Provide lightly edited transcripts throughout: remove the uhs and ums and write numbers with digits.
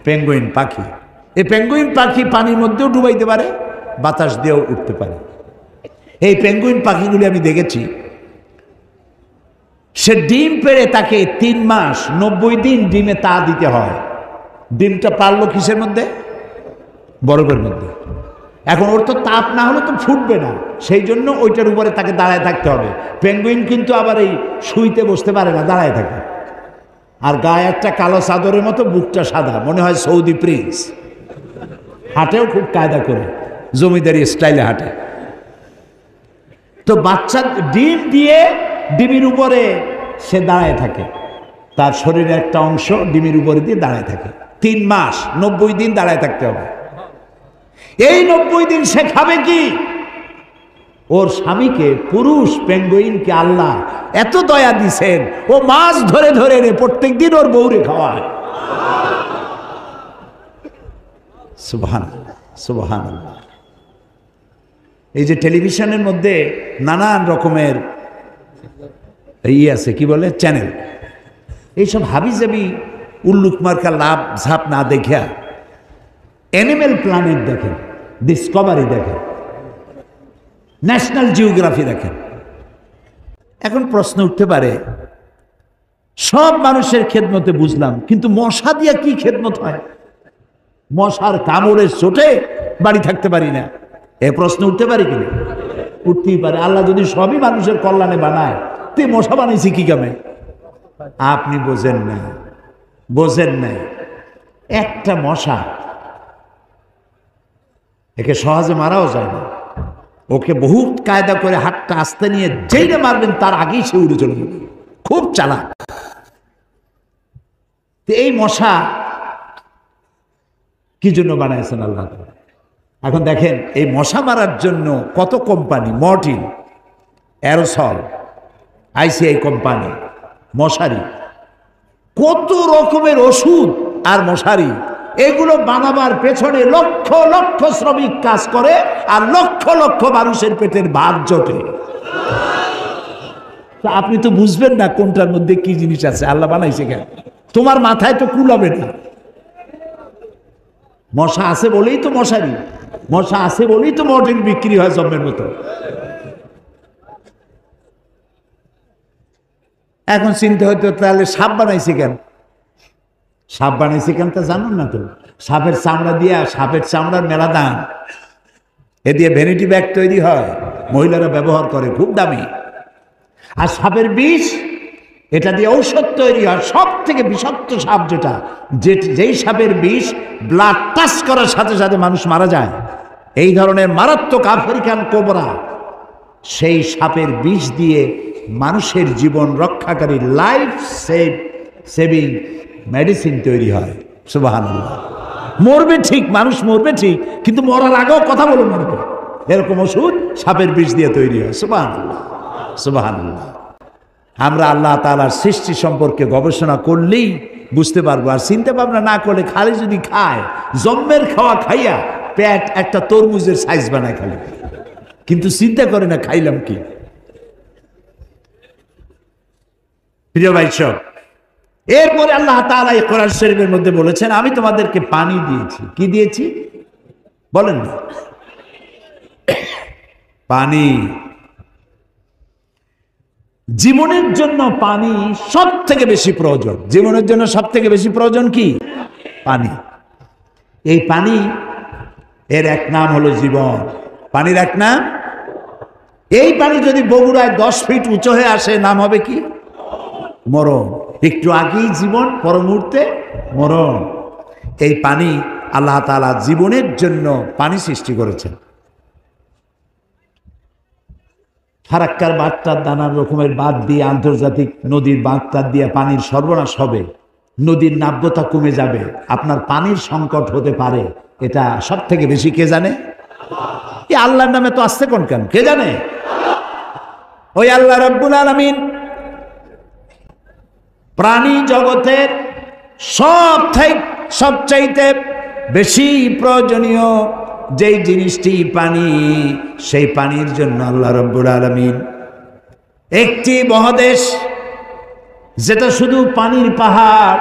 Penguin পাখি। এই penguin পাখি পানির মধ্যেও ডুবাইতে পারে, বাতাস দিয়েও উঠতে পারে। এই পেঙ্গুইন পাখিগুলি আমি দেখেছি, সে ডিম পেড়ে তাকে 3 মাস 90 দিন ডিমে তা দিতে হয়। ডিমটা পারলো কিসের মধ্যে? বরফের মধ্যে। এখন ওর তো তাপ না হলে তো ফুটবে না, সেই জন্য ওইটার উপরে তাকে দাঁড়ায় থাকতে হবে। পেঙ্গুইন কিন্তু আবার এই শুইতে বসতে পারে না, দাঁড়ায় থাকে। আর গায়ে একটা কালো চাদরের মতো, বুকটা সাদা, মনে হয় সৌদি প্রিন্স। হাঁটেও খুব কায়দা করে, জমিদারি স্টাইলে হাঁটে। তো বাচ্চা ডিম দিয়ে ডিমের উপরে সে দাঁড়ায় থাকে, তার শরীরের একটা অংশ ডিমের উপরে দিয়ে দাঁড়ায় থাকে। 3 মাস 90 দিন দাঁড়ায় থাকতে হবে। এই 90 দিন সে খাবে কি? ওর স্বামীকে, পুরুষ পেঙ্গুইনকে আল্লাহ এত দয়া দিছেন, ও মাছ ধরে ধরে প্রত্যেক দিন ওর বউরে খাওয়ায়। সুবহানাল্লাহ, সুবহানাল্লাহ। এই যে টেলিভিশনের মধ্যে নানান রকমের আছে, কি বলে, চ্যানেল, এইসব হাবিজাবি উল্লুক মার্কা লাভ ঝাপ না দেখা অ্যানিমেল প্ল্যানেট দেখেন, ডিসকভারি দেখেন, ন্যাশনাল জিওগ্রাফি দেখেন। এখন প্রশ্ন উঠতে পারে, সব মানুষের খেদমতে বুঝলাম, কিন্তু মশা দিয়া কি খেদমত হয়? মশার কামড়ের চোটে বাড়ি থাকতে পারি না, এ প্রশ্ন উঠতে পারে কিনা? উঠতেই পারে। আল্লাহ যদি সবই মানুষের কল্যাণে বানায়, তে মশা বানাইছি কি কামে? আপনি বোঝেন না, বোঝেন নাই। একটা মশা, একে সহজে মারাও যায় না। ওকে বহুত কায়দা করে হাতটা আস্তে নিয়ে যেইটা মারবেন তার আগেই সে উড়ে চলে যাবে, খুব চালাক। এই মশা কি জন্য বানাইছেন আল্লাহ? এখন দেখেন, এই মশা মারার জন্য কত company, Mortein, aerosol, ICI company, মশারি, কত রকমের ওষুধ আর মশারি, এগুলো বানাবার পেছনে লক্ষ লক্ষ শ্রমিক কাজ করে, আর লক্ষ লক্ষ মানুষের পেটের ভাত জোটে। আপনি তো বুঝবেন না কোনটার মধ্যে কি জিনিস আছে, আল্লাহ বানাইছে কেন? তোমার মাথায় তো কুলাবে না। মশা আছে বলেই তো মশারি, মশা আছে বলেই তো মর্টিন বিক্রি হয় জম্মের মতো। এখন চিন্তা হইতো, তাহলে সাপ বানাইছে কেন? সাপ বানাইছে কেন তা জানুন না তো? সাপের চামড়া দিয়া, সাপের চামড়ার মেলা দাম, এ দিয়ে ভ্যানিটি ব্যাগ তৈরি হয়, মহিলারা ব্যবহার করে, খুব দামি। আর সাপের বিষ, এটা দিয়ে ঔষধ তৈরি হয়। সব থেকে বিষাক্ত সাপ যেটা, যেই সাপের বিষ ব্লাড টাচ করার সাথে সাথে মানুষ মারা যায়, এই ধরনের মারাত্মক আফ্রিকান কোবরা, সেই সাপের বিষ দিয়ে মানুষের জীবন রক্ষাকারী লাইফ সেভিং মেডিসিন তৈরি হয়। সুবহানাল্লাহ। মরবে ঠিক, মানুষ মরবে ঠিক, কিন্তু মরার আগেও কথা বলে মরবে, এরকম ওষুধ সাপের বিষ দিয়ে তৈরি হয়। সুবহানাল্লাহ, সুবহানাল্লাহ। আমরা আল্লাহ তাআলার সৃষ্টি সম্পর্কে গবেষণা করলেই বুঝতে পারবো। আর চিন্তা ভাবনা না করলে, খালি যদি খায়, জম্মের খাওয়া খাইয়া পেট একটা তরমুজের সাইজ বানায় খালি, কিন্তু চিন্তা করে না খাইলাম কি। প্রিয় ভাই সব, এরপরে আল্লাহ তাআলা এই কোরআন শরীফের মধ্যে বলেছেন, আমি তোমাদেরকে পানি দিয়েছি। কি দিয়েছি বলেন না? পানি। জীবনের জন্য পানি সব থেকে বেশি প্রয়োজন। জীবনের জন্য সব থেকে বেশি প্রয়োজন কি? পানি। এই পানি, এর এক নাম হলো জীবন। পানির এক নাম, এই পানি যদি বগুড়ায় 10 ফিট উঁচু হয়ে আসে, নাম হবে কি? মরণ। একটু আগেই জীবন, পর মুহূর্তে মরণ। এই পানি আল্লাহ তাআলা জীবনের জন্য পানি সৃষ্টি করেছেন। ফারাক্কার বাঁধটার নানান রকমের বাঁধ দিয়ে, আন্তর্জাতিক নদীর বাঁধটার দিয়ে পানির সর্বনাশ হবে, নদীর নাব্যতা কমে যাবে, আপনার পানির সংকট হতে পারে। এটা সব থেকে বেশি কে জানে? এই আল্লাহর নামে তো আসছে কোন কেন? কে জানে? ওই আল্লাহ রাব্বুল আলামিন প্রাণী জগতের সবচাইতে বেশি প্রয়োজনীয় যেই জিনিসটি পানি, সেই পানির জন্য আল্লাহ রাব্বুল আলামিন একটি মহাদেশ, যেটা শুধু পানির পাহাড়,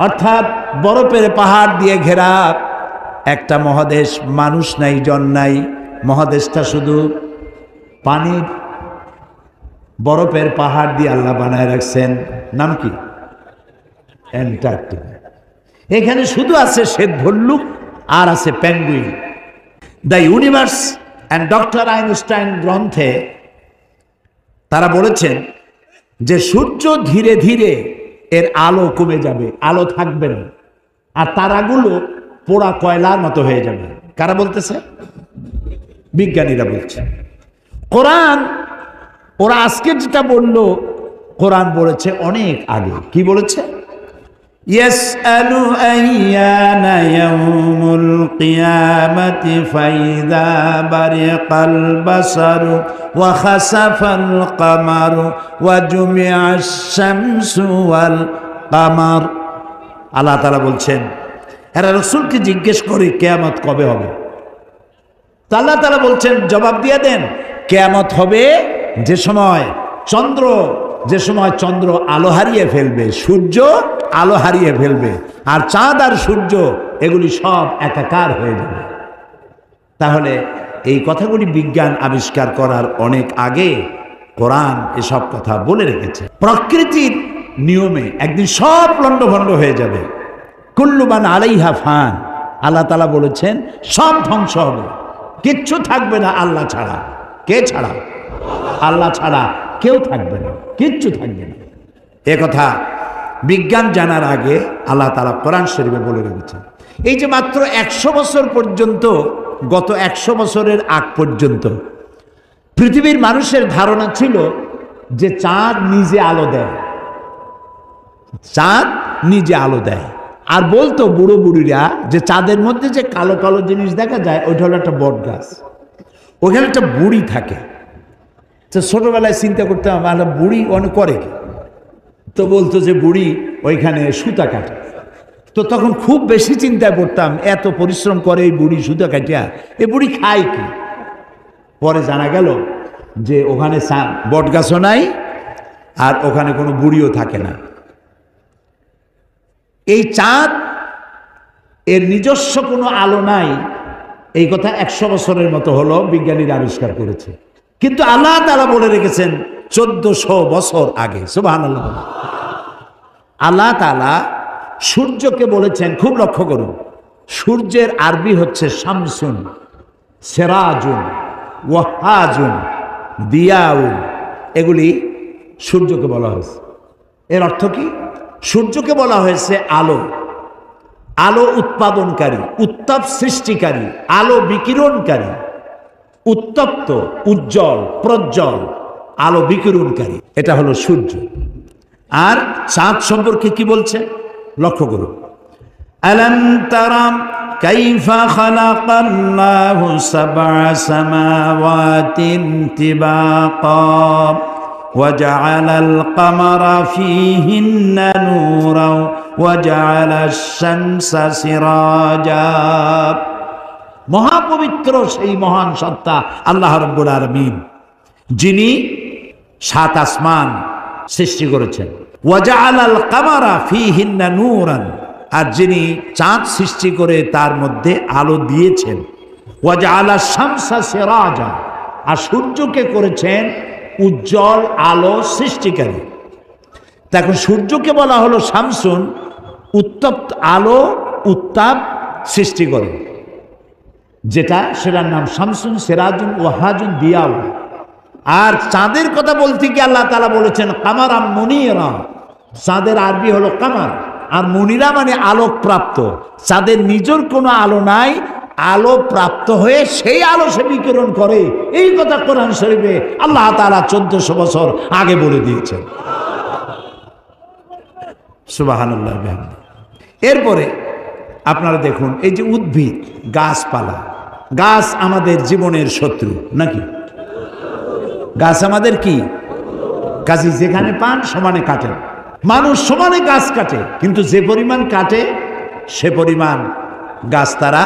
অর্থাৎ বরফের পাহাড় দিয়ে ঘেরা একটা মহাদেশ, মানুষ নাই, জন নাই, মহাদেশটা শুধু পানির বরফের পাহাড় দিয়ে আল্লাহ বানায় রাখছেন। নাম কি? অ্যান্টার্কটিকা। এখানে শুধু আছে শ্বেত ভল্লুক আর আছে penguin. The universe and doctor Einstein গ্রন্থে তারা বলেছেন যে সূর্য ধীরে ধীরে এর আলো কমে যাবে, আলো থাকবে না, আর তারাগুলো পোড়া কয়লার মতো হয়ে যাবে। কারা বলতেছে? বিজ্ঞানীরা বলছে। কোরআন, ওরা আজকে যেটা বললো, কোরআন বলেছে অনেক আগে। কি বলেছে? ইয়াসআলু আইয়ানা ইয়াউমুল কিয়ামাতি ফাইযা বারিকাল বাসারু ওয়া খাসাফাল কামারু ওয়া জুমিআশ শামসু ওয়াল কামার। আল্লাহ তাআলা বলছেন, এরা রাসূলকে জিজ্ঞেস করে কিয়ামত কবে হবে। আল্লাহ তাআলা বলছেন, জবাব দিয়ে দেন, কিয়ামত হবে যে সময় চন্দ্র আলো হারিয়ে ফেলবে, সূর্য আলো হারিয়ে ফেলবে, আর চাঁদ আর সূর্য এগুলি সব একাকার হয়ে যাবে। তাহলে এই কথাগুলি বিজ্ঞান আবিষ্কার করার অনেক আগে কোরআন এসব কথা বলে রেখেছে। প্রকৃতির নিয়মে একদিন সব লণ্ডভণ্ড হয়ে যাবে। কুল্লু মান আলাইহা ফান। আল্লাহ তাআলা বলেছেন সব ধ্বংস হবে, কিচ্ছু থাকবে না আল্লাহ ছাড়া। কে ছাড়া? আল্লাহ ছাড়া কেউ থাকবে না, কিচ্ছু থাকবে না। এ কথা বিজ্ঞান জানার আগে আল্লাহ তাআলা কোরআন শরীফে বলে রেখেছেন। এই যে মাত্র 100 বছর পর্যন্ত, গত 100 বছরের আগ পর্যন্ত পৃথিবীর মানুষের ধারণা ছিল যে চাঁদ নিজে আলো দেয়, চাঁদ নিজে আলো দেয়। আর বলতো বুড়ো বুড়িরা যে চাঁদের মধ্যে যে কালো কালো জিনিস দেখা যায় ওইটা হলো একটা বট গাছ, ওখানে একটা বুড়ি থাকে। তো ছোটবেলায় চিন্তা করতাম আমরা বুড়ি অনেক করে কি, তো বলতো যে বুড়ি ওইখানে সুতা কাটে। তো তখন খুব বেশি চিন্তায় পড়তাম, এত পরিশ্রম করে এই বুড়ি সুতা কাটিয়া, এই বুড়ি খায় কি? পরে জানা গেল যে ওখানে বট গাছও নাই আর ওখানে কোনো বুড়িও থাকে না। এই চাঁদ এর নিজস্ব কোনো আলো নাই, এই কথা 100 বছরের মতো হলো বিজ্ঞানীরা আবিষ্কার করেছে। কিন্তু আল্লাহ তাআলা বলে রেখেছেন 1400 বছর আগে। সুবহানাল্লাহ। আল্লাহ তাআলা সূর্যকে বলেছেন, খুব লক্ষ্য করুন, সূর্যের আরবি হচ্ছে শামসুন, সেরাজুন, ওয়াহাজুন, দিয়াউন। এগুলি সূর্যকে বলা হয়েছে। এর অর্থ কি? সূর্যকে বলা হয়েছে আলো, আলো উৎপাদনকারী, উত্তাপ সৃষ্টিকারী, আলো বিকিরণকারী, উত্তপ্ত, উজ্জ্বল, প্রজ্জ্বল, আলো বিকিরণকারী, এটা হলো সূর্য। আর চাঁদ সম্পর্কে কি বলছে লক্ষ্য করুন। আলাম তারাম কাইফা খালাকাল্লাহু সাবআ সামাওয়াতিন তিবাকা ওয়া জাআলাল কামারা ফীহিন্না নূরাও ওয়া জাআলাশ শামসা সিরাজা। মহাপবিত্র সেই মহান সত্তা আল্লাহ রাব্বুল আলামিন, যিনি 7 আসমান সৃষ্টি করেছেন। ওয়া জাআলাল কামারা ফীহিন্না নূরান, আর যিনি চাঁদ সৃষ্টি করে তার মধ্যে আলো দিয়েছেন। ওয়া জাআলাশ শামসা সিরাজা, আর সূর্যকে করেছেন উজ্জ্বল আলো সৃষ্টিকারী। তখন সূর্যকে বলা হলো শামসুন, উত্তপ্ত আলো, উত্তাপ সৃষ্টি করে যেটা, সেটার নাম শামসুন, সিরাজুন, ওয়াহাজুন, দিয়াউন। আর চাঁদের কথা বলতে গিয়ে আল্লাহ তাআলা বলেছেন কামারা মুনিরা। চাঁদের আরবি হলো কামার, আর মুনিরা মানে আলোক প্রাপ্ত। চাঁদের নিজের কোনো আলো নাই, আলো প্রাপ্ত হয়ে সেই আলো সে বিকিরণ করে। এই কথা কোরআন শরীফে আল্লাহ তাআলা 1400 বছর আগে বলে দিয়েছেন। সুবহানাল্লাহ। এরপরে আপনারা দেখুন, এই যে উদ্ভিদ, গাছপালা, গাছ আমাদের জীবনের শত্রু নাকি? গাছ আমাদের কি? কাজী যেখানে পান সমানে কাটেন। মানুষ সমানে গাছ কাটে, কিন্তু যে পরিমাণ কাটে সে পরিমাণ গাছ তারা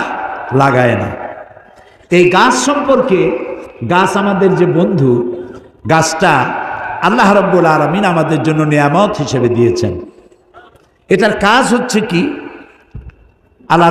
লাগায় না। এই গাছ সম্পর্কে, গাছ আমাদের যে বন্ধু, গাছটা আল্লাহ রাব্বুল আলামিন আমাদের জন্য নিয়ামত হিসেবে দিয়েছেন। এটার কাজ হচ্ছে কি, আল্লাহ